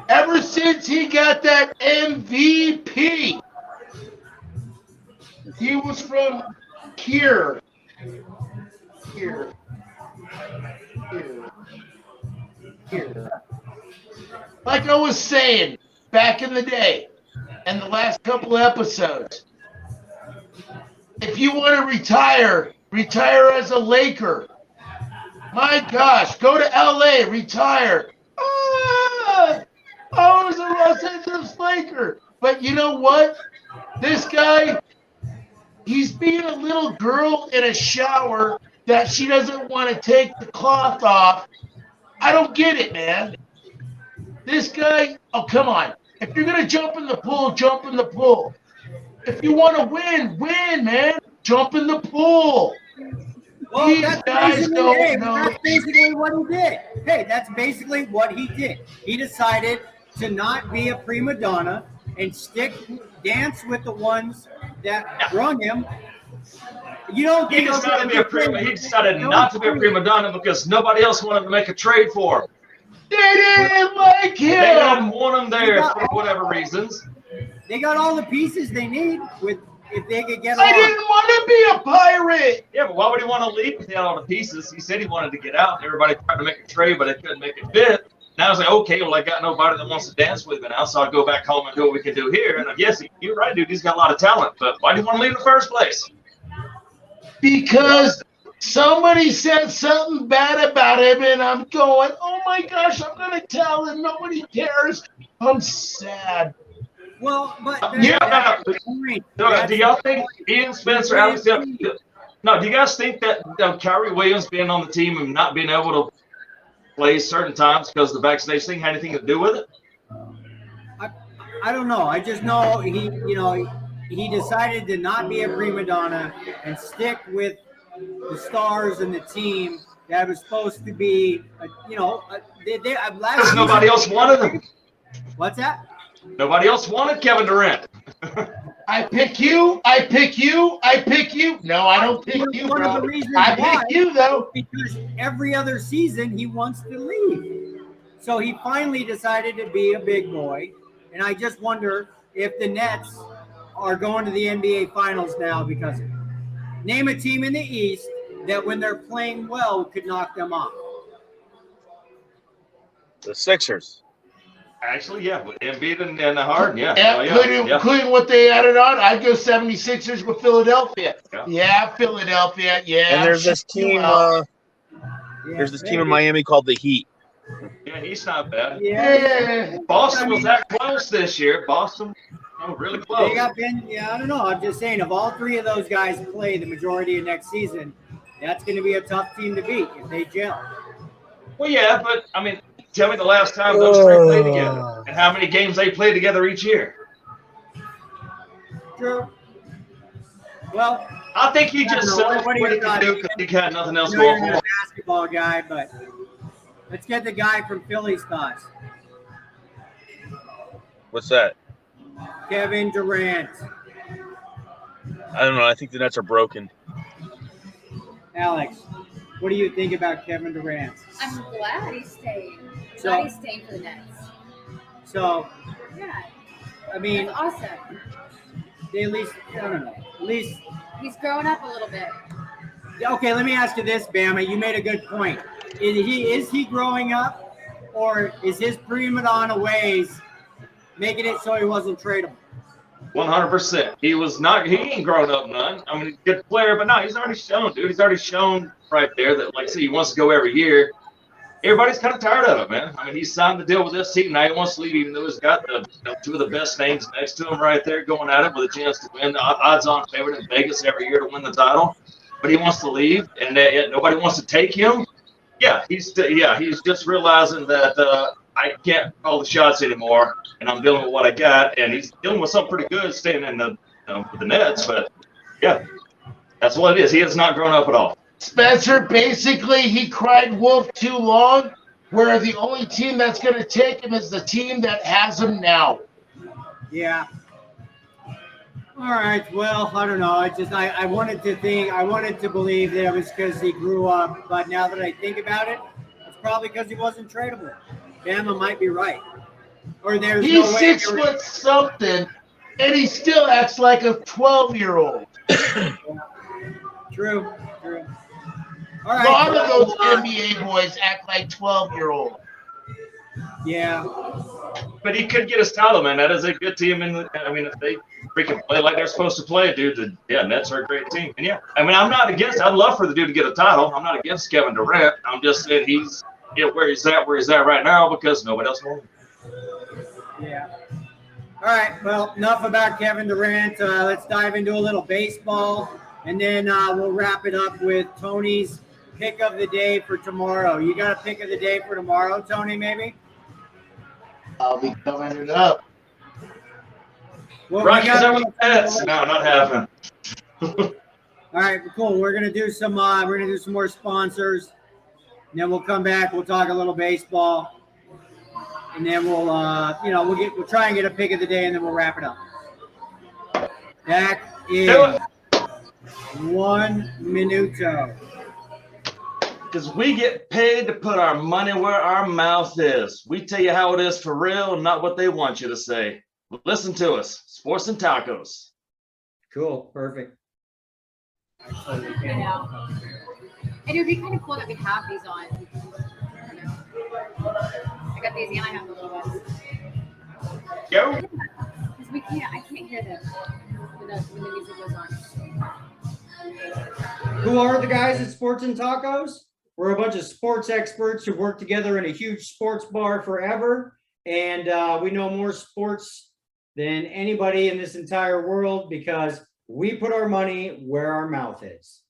Ever since he got that MVP, he was from here. Like I was saying back in the day and the last couple of episodes, if you want to retire as a Laker. My gosh, go to LA, retire. I was a Los Angeles Laker. But you know what? This guy, he's being a little girl in a shower that she doesn't want to take the cloth off. I don't get it, man. This guy, oh, come on. If you're going to jump in the pool, jump in the pool. If you want to win, man. Jump in the pool. Well, These that's guys basically, don't know. that's basically what he did. Hey, that's basically what he did. He decided to not be a prima donna and dance with the ones that brung him. You don't He think decided not to be a prima donna because nobody else wanted to make a trade for him. They didn't like They him. didn't want him there for whatever reasons. They got all the pieces they need if they could get I along. didn't want to be a pirate. Yeah, but why would he want to leave if he had all the pieces? He said he wanted to get out. Everybody tried to make a trade, but they couldn't make it fit. Now it's like, okay, well, I got nobody that wants to dance with me now, so I'll go back home and do what we can do here. And yes, you're right, dude. He's got a lot of talent, but why do you want to leave in the first place? Because somebody said something bad about him, and I'm going, oh my gosh, I'm going to tell him. Nobody cares. I'm sad. Well, but Yeah. Do y'all think Ian Spencer, no, do you guys think that Kyrie Williams being on the team and not being able to play certain times because the vaccination thing had anything to do with it? I don't know. I just know he decided to not be a prima donna and stick with the stars and the team that was supposed to be, Because nobody else wanted him. What's that? Nobody else wanted Kevin Durant. I pick you. I pick you. I pick you. No, I don't pick you, One of bro. the reasons I why pick you, though. because every other season he wants to leave. So he finally decided to be a big boy. And I just wonder if the Nets are going to the NBA Finals now because of it. Name a team in the East that when they're playing well could knock them off. The Sixers. Actually, yeah, with Embiid and Harden, yeah. Yeah, Oh, yeah. including what they added on, I'd go 76ers with Philadelphia. Yeah. Yeah, Philadelphia. Yeah. And there's this team. There's this team in Miami called the Heat. Yeah, he's not bad. Yeah. Boston was that close this year. Boston, really close. They got Ben. Yeah, I don't know. I'm just saying, if all three of those guys play the majority of next season, that's going to be a tough team to beat if they gel. Well, yeah, but I mean, tell me the last time those three played together and how many games they play together each year. True. Well, I think he just I don't know. said What do what you he could got, do Ethan? because he had nothing else I know you're going not for a basketball guy, but let's get the guy from Philly's thoughts. What's that? Kevin Durant. I don't know. I think the Nets are broken. Alex, what do you think about Kevin Durant? I'm glad he's staying. So- Glad he's staying for the Nets. So, Yeah, I mean, that's awesome. they at least, I don't know, at least, He's growing up a little bit. okay, let me ask you this, Bama. You made a good point. Is he growing up, or is his prima donna ways making it so he wasn't tradable? 100%. He ain't grown up none. I mean, good player, but no, he's already shown, dude. He's already shown right there that, like, see, he wants to go every year. Everybody's kind of tired of it, man. I mean, he signed the deal with this team. Now he wants to leave, even though he's got two of the best names next to him right there going at it with a chance to win. The odds-on favorite in Vegas every year to win the title. But he wants to leave, and yet nobody wants to take him. Yeah, he's just realizing that I can't call the shots anymore, and I'm dealing with what I got. And he's dealing with something pretty good staying in with the Nets. But, yeah, that's what it is. He has not grown up at all. Spencer, basically, he cried wolf too long, where the only team that's going to take him is the team that has him now. Yeah. All right. Well, I don't know. I wanted to believe that it was because he grew up, but now that I think about it, it's probably because he wasn't tradable. Bama might be right. Or there's He's no way. 6 foot something, and he still acts like a 12-year-old. True. All A right. lot of those well, NBA boys act like 12-year-olds. Yeah. But he could get his title, man. That is a good team. I mean, if they freaking play like they're supposed to play, dude, Nets are a great team. And yeah, I mean, I'm not against. I'd love for the dude to get a title. I'm not against Kevin Durant. I'm just saying he's where he's at right now because nobody else wants him. Yeah. All right. Well, enough about Kevin Durant. Let's dive into a little baseball, and then we'll wrap it up with Tony's pick of the day for tomorrow. You got a pick of the day for tomorrow, Tony? Maybe. I'll be coming it up. Well, Rockies over the Nets. No, not happening. All right, cool. We're gonna do some more sponsors, and then we'll come back. We'll talk a little baseball, and then we'll try and get a pick of the day, and then we'll wrap it up. Back in 1 minuto. Because we get paid to put our money where our mouth is. We tell you how it is for real, not what they want you to say. Listen to us. Sports and Tacos. Cool. Perfect. And it would be kind of cool that we have these on. I don't know. I got these and I have the little ones. Go. Because I can't hear them when the music goes on. Who are the guys at Sports and Tacos? We're a bunch of sports experts who work together in a huge sports bar forever, and we know more sports than anybody in this entire world because we put our money where our mouth is.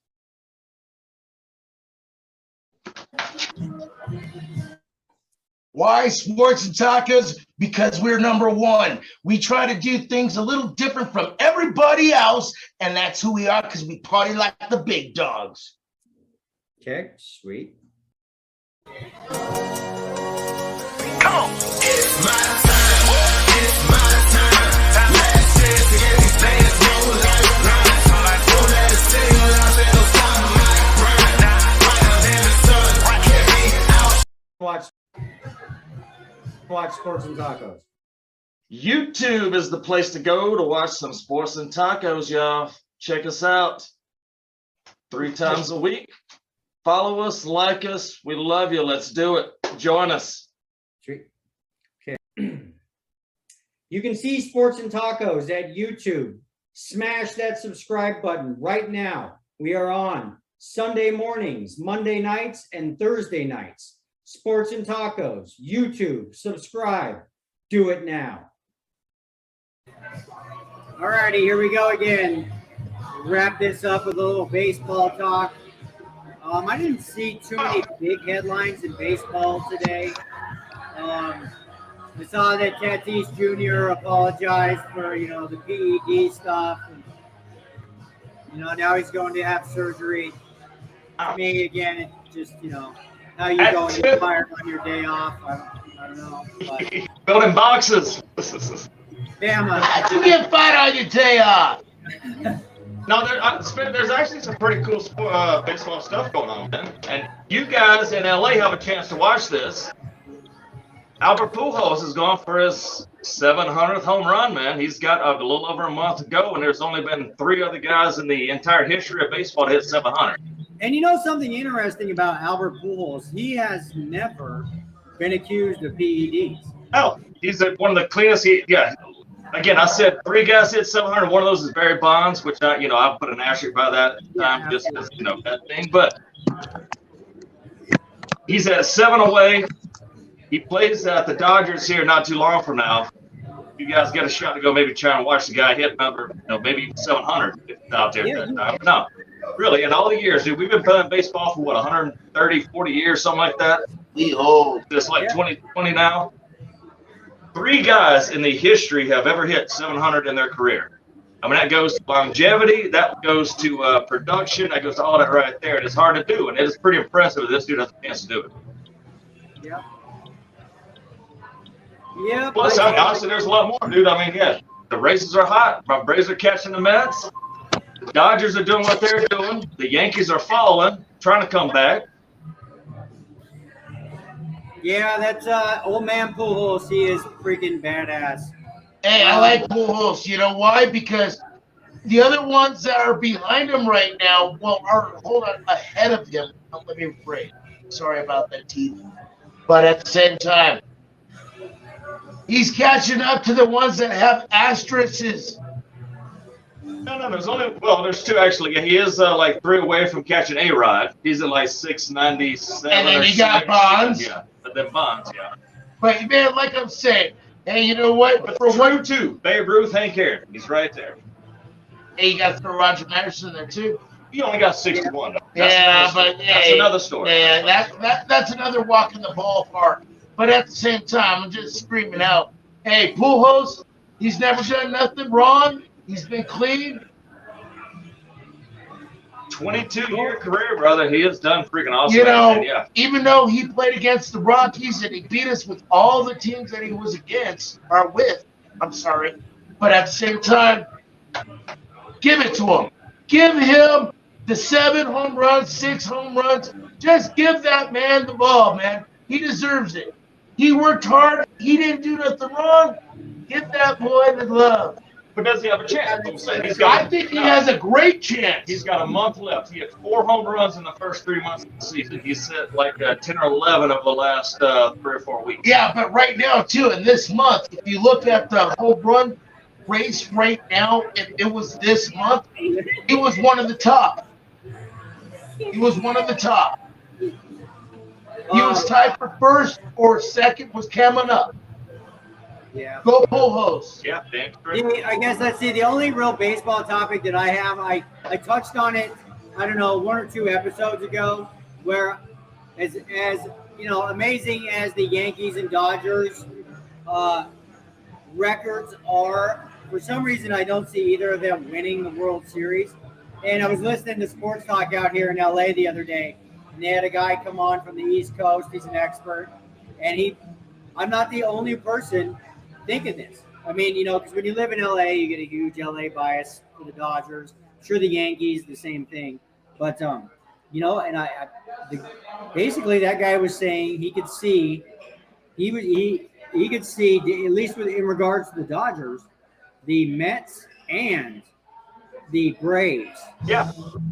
Why Sports and Tacos? Because we're number one. We try to do things a little different from everybody else, and that's who we are because we party like the big dogs. Okay, sweet. Come on. It's my time. It's my time. Last chance to get these things roll like lines. So I don't let it sing loud. Say don't stop my grind. Brighter than the sun. Get me out. Watch Sports and Tacos. YouTube is the place to go to watch some Sports and Tacos, y'all. Check us out 3 times a week. Follow us, like us. We love you. Let's do it. Join us. Okay. You can see Sports and Tacos at YouTube. Smash that subscribe button right now. We are on Sunday mornings, Monday nights, and Thursday nights. Sports and Tacos, YouTube, subscribe. Do it now. All righty, here we go again. Wrap this up with a little baseball talk. I didn't see too many big headlines in baseball today. I saw that Tatis Jr. apologized for, the PED stuff. Now he's going to have surgery. I mean, again, it's just, how you That's go and it. get fired on your day off. I don't know. But, Building boxes. damn, How'd you get fired on your day off? No, there's actually some pretty cool baseball stuff going on, man. And you guys in LA have a chance to watch this. Albert Pujols has gone for his 700th home run, man. He's got a little over a month to go, and there's only been 3 other guys in the entire history of baseball to hit 700. and something interesting about Albert Pujols, he has never been accused of PEDs. Oh, he's one of the cleanest. Again, I said 3 guys hit 700. One of those is Barry Bonds, which I put an asterisk by that time just as that thing. But he's at 7 away. He plays at the Dodgers here not too long from now. You guys get a shot to go maybe try and watch the guy hit another, maybe 700 if it's out there at that time. No, really, in all the years, dude, we've been playing baseball for 130, 40 years, something like that. We old. Just like 2020 now. 3 guys in the history have ever hit 700 in their career. I mean, that goes to longevity, that goes to production, that goes to all that right there. And it's hard to do, and it is pretty impressive that this dude has a chance to do it. Yeah. Yeah. Plus, honestly, there's a lot more, dude. I mean, the races are hot. My Braves are catching the Mets. The Dodgers are doing what they're doing. The Yankees are following, trying to come back. Yeah, that's old man Pujols. He is freaking badass. Hey, I like Pujols. You know why? Because the other ones that are behind him right now, are ahead of him. Let me rephrase. Sorry about that, teeth. But at the same time, he's catching up to the ones that have asterisks. No, there's 2 actually. He is like 3 away from catching A-Rod. He's at like 697. And then or you got 6. Bonds. Yeah, but then Bonds, yeah. But man, like I'm saying, hey, you know what? But For true one, too, Babe Ruth, Hank Aaron. He's right there. hey, you got to throw Roger Madison there too. He only got 61. Yeah, That's another story. Yeah, that's another walk in the ballpark. But at the same time, I'm just screaming out, hey, Pujols, he's never done nothing wrong. He's been clean. 22-year career, brother. He has done freaking awesome. Even though he played against the Rockies and he beat us with all the teams that he was against, or with, I'm sorry. But at the same time, give it to him. Give him the 7 home runs, 6 home runs. Just give that man the ball, man. He deserves it. He worked hard. He didn't do nothing wrong. Give that boy the love. But does he have a chance? I think he has a great chance. He's got a month left. He had 4 home runs in the first 3 months of the season. He's hit like 10 or 11 of the last 3 or 4 weeks. Yeah, but right now, too, in this month, if you look at the home run race right now, if it was this month, he was one of the top. He was one of the top. He was tied for first or second, was coming up. Yeah. Go Pujols. Yeah, damn I guess let's see. The only real baseball topic that I have, I touched on it, I don't know, 1 or 2 episodes ago, where as amazing as the Yankees and Dodgers records are, for some reason I don't see either of them winning the World Series. And I was listening to Sports Talk out here in LA the other day, and they had a guy come on from the East Coast. He's an expert, and I'm not the only person thinking this. I mean, because when you live in LA, you get a huge LA bias for the Dodgers. Sure, the Yankees, the same thing. But, and basically that guy was saying he could see, he could see, at least in regards to the Dodgers, the Mets and the Braves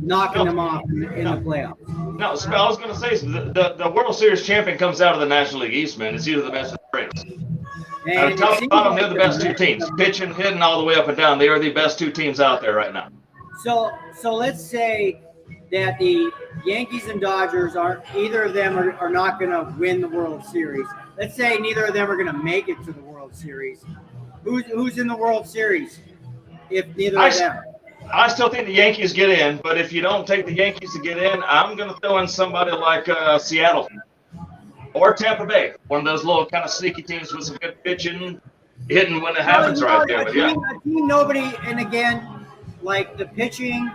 knocking them off in the playoffs. No, I was going to say, the World Series champion comes out of the National League East, man. It's either the Mets or the Braves. And top and bottom, they're the best 2 teams. Pitching, hitting all the way up and down. They are the best 2 teams out there right now. So let's say that the Yankees and Dodgers either of them are not going to win the World Series. Let's say neither of them are going to make it to the World Series. Who's in the World Series if neither of them? I still think the Yankees get in, but if you don't take the Yankees to get in, I'm going to throw in somebody like Seattle or Tampa Bay, one of those little kind of sneaky teams with some good pitching, hitting when it happens right there. But a team nobody, and again, like the pitching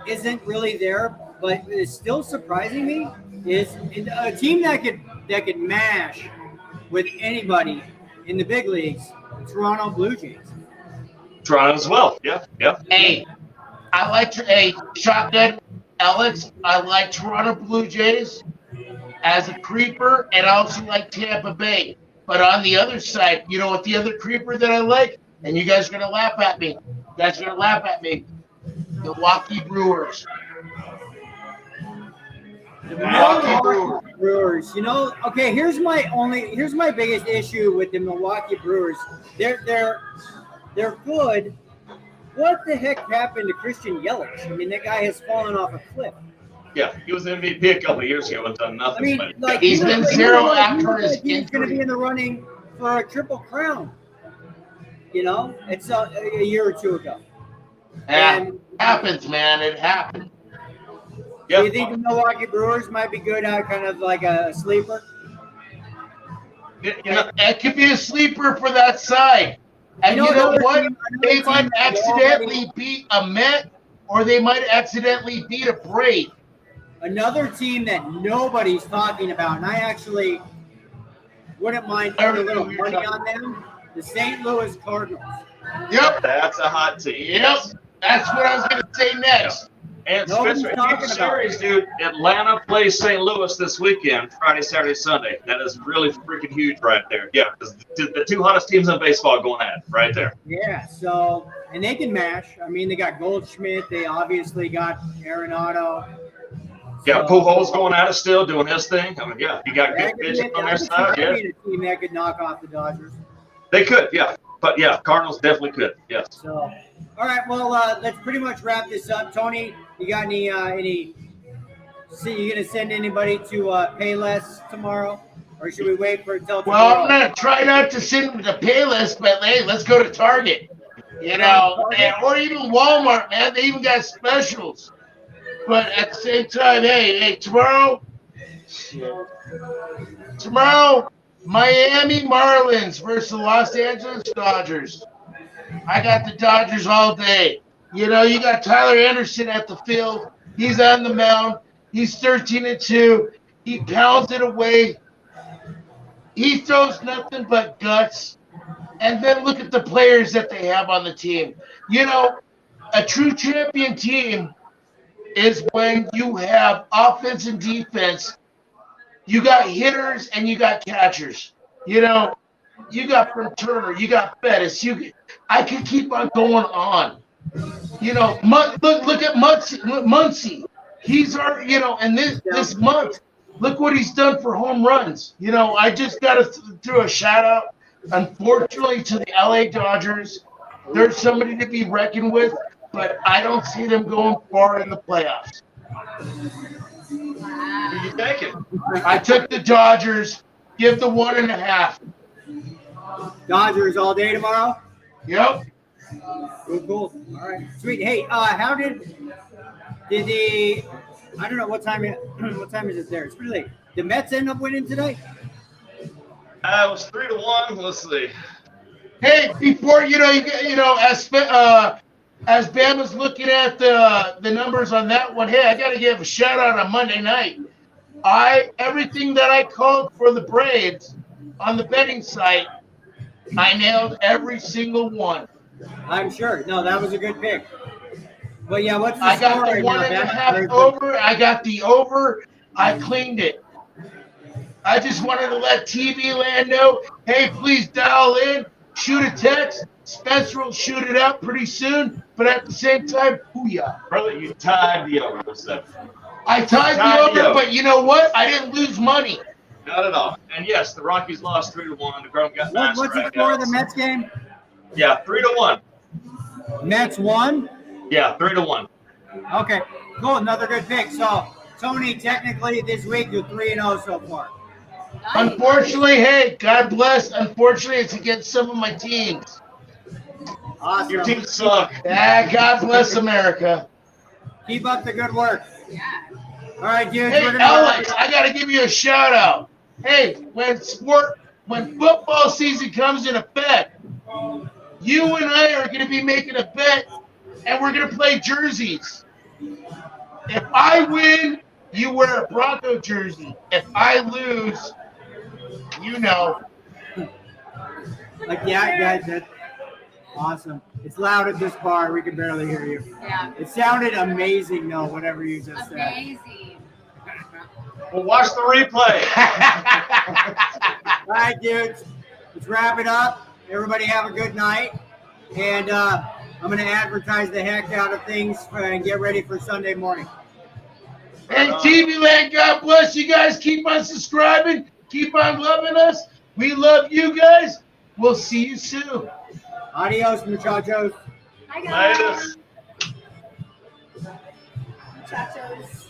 isn't really there, but is still surprising me is a team that could mash with anybody in the big leagues. Toronto Blue Jays. Toronto as well. Yeah. Hey, shotgun, Alex. I like Toronto Blue Jays as a creeper, and I also like Tampa Bay. But on the other side, you know what the other creeper that I like? And you guys are gonna laugh at me. Milwaukee Brewers. The Milwaukee Brewers. You know, okay. Here's my biggest issue with the Milwaukee Brewers. They're good. What the heck happened to Christian Yelich? I mean, that guy has fallen off a cliff. Yeah, he was MVP a couple of years ago and done nothing. I mean, but like he's been zero after his He's going to be injury. in the running for a triple crown. You know, it's a year or two ago. Yeah, And it happens, man. It happens. yeah. do you think the Milwaukee Brewers might be good at kind of like a sleeper? You know, It could be a sleeper for that side. And you know what? They might accidentally beat a Met, or they might accidentally beat a Brave. Another team that nobody's talking about, and I actually wouldn't mind putting a little money on them, the St. Louis Cardinals. Yep. that's a hot team. Yep. That's what I was going to say next. And Nobody's Spencer, talking huge about series, dude. Atlanta plays St. Louis this weekend, Friday, Saturday, Sunday. That is really freaking huge right there. Yeah, because the two hottest teams in baseball going at it right there. Yeah, so, and they can mash. I mean, they got Goldschmidt. They obviously got Arenado. Yeah, Pujols going at it still, doing his thing. I mean, yeah, you got good pitching on their side. Yeah, A team that could knock off the Dodgers. they could. Yeah, but yeah, Cardinals definitely could. Yes. So, all right, well, let's pretty much wrap this up. Tony, you got any? See, you gonna send anybody to pay less tomorrow, or should we wait for until tomorrow? Well, I'm going to try not to send them to Payless, but hey, let's go to Target. You know, or even Walmart, man. They even got specials. But at the same time, hey, tomorrow, Miami Marlins versus the Los Angeles Dodgers. I got the Dodgers all day. You know, you got Tyler Anderson at the field. He's on the mound. He's 13-2. He pounds it away. He throws nothing but guts. And then look at the players that they have on the team. You know, a true champion team is when you have offense and defense. You got hitters and you got catchers. You know, you got from Turner, you got Bettis. I could keep on going on. You know, look at Muncy. He's our, you know, and this month, look what he's done for home runs. You know, I just got to throw a shout out, unfortunately, to the LA Dodgers. They're somebody to be reckoned with, but I don't see them going far in the playoffs. Who you thinking? I took the Dodgers. Give the 1.5. Dodgers all day tomorrow. Yep. Cool. All right, sweet. Hey, how did the I don't know what time is it there? It's pretty late. Did Mets end up winning today? It was 3-1. Let's see. Hey, before as Bama's looking at the numbers on that one, hey, I got to give a shout out on Monday night. Everything that I called for the Braves on the betting site, I nailed every single one. I'm sure. No, that was a good pick. But yeah, what's the I got score the right now, 1.5 Ben? over. I got the over. I cleaned it. I just wanted to let TV land know, hey, please dial in, shoot a text. Spencer will shoot it out pretty soon. But at the same time, booyah. Brother, you tied the over. So. I tied the over, but you know what? I didn't lose money. Not at all. And yes, the Rockies lost 3-1. The Grom got 9 What's the score of the Mets game? Yeah, 3-1. Mets won? Yeah, 3-1. Okay, cool. Another good pick. So, Tony, technically this week you're 3-0 so far. Unfortunately, hey, God bless. Unfortunately, it's against some of my teams. Awesome. Your team suck. Yeah, God bless America. Keep up the good work. Yeah. All right, dudes. Hey, we're gonna Alex, I got to give you a shout out. Hey, when football season comes in effect, you and I are going to be making a bet, and we're going to play jerseys. If I win, you wear a Bronco jersey. If I lose, you know. Like, yeah, that's awesome. It's loud at this bar. We can barely hear you. Yeah. It sounded amazing, though, whatever you just said. Amazing. We'll watch the replay. All right, dudes. Let's wrap it up. Everybody have a good night. And I'm going to advertise the heck out of things and get ready for Sunday morning. Hey, TV Land, God bless you guys. Keep on subscribing. Keep on loving us. We love you guys. We'll see you soon. Adios, muchachos. Hi, guys. Latest. Muchachos.